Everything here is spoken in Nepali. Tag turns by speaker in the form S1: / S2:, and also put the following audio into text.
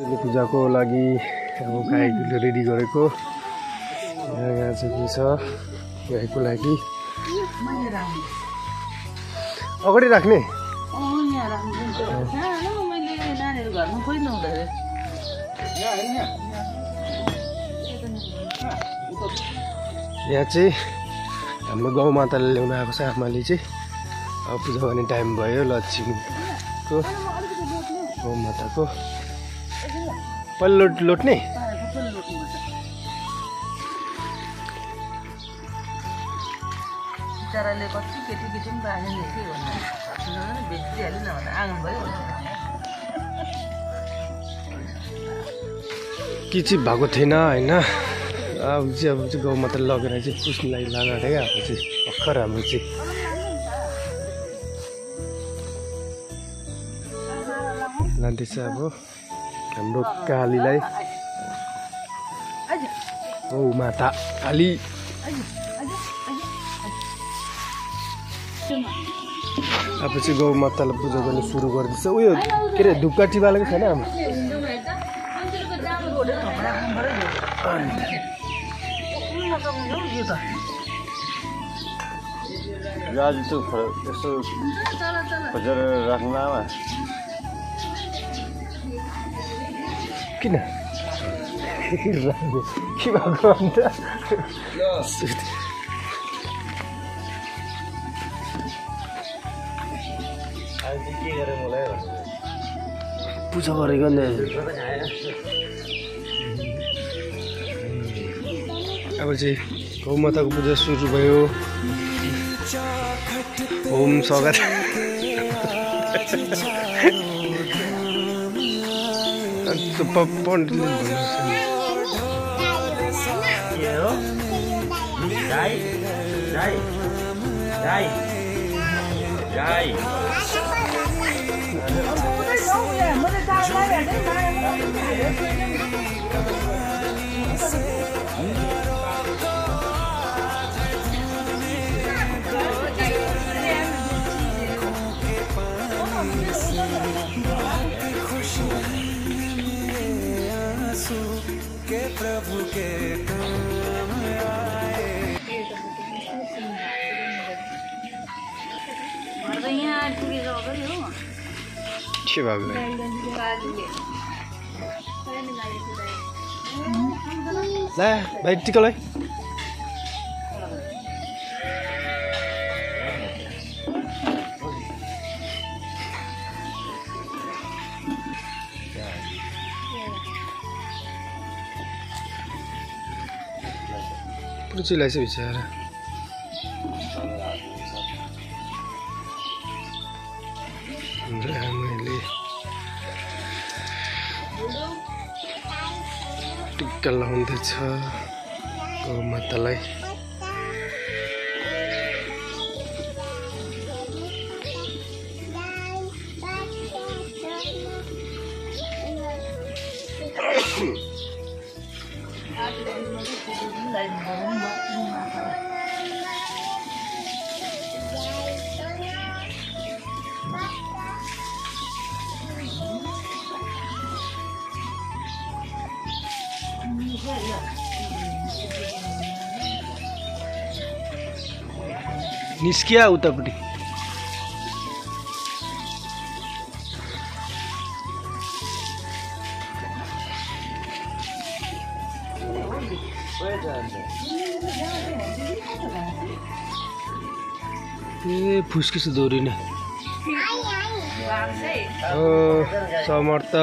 S1: पूजाको लागि अब गाईले रेडी गरेको यहाँ चाहिँ के छ गाईको लागि अगाडि राख्ने यहाँ चाहिँ हाम्रो गौमाताले ल्याउनु आएको छ आमाले चाहिँ अब पूजा गर्ने टाइम भयो लक्ष्मीको गौमाताको पहिलो लोट्ने
S2: बिचराले कति केटी पनि राखेन के भन्नु बेचिहाल्यो न भने आँगन भयो
S1: के चाहिँ भएको थिएन होइन अब चाहिँ गौमाता लगेर चाहिँ पुस्नुलाई लानु आँटेको अब चाहिँ भर्खर हाम्रो चाहिँ लाँदैछ अब हाम्रो कालीलाई औ माता काली अब चाहिँ गौ मातालाई पूजा गर्न सुरु गर्दैछ उयो के अरे धुपकाठी बालेको छैन हाम्रो
S3: राजु त यसो खोजेर राख्नु आमा
S1: किन के भएको अन्त पूजा गरेको नि अब चाहिँ गौमाताको पूजा सुरु भयो ओम स्वागत पण्डितले
S4: के प्रभु के काम आए
S1: के भएको ला भाइ टिकालाई पुरो चिलाइछ बिचरा मैले टिक्का लगाउँदैछ गौमातालाई निस्किया उतापट्टि ए फुस्किस दोरी नै ओ समर्थ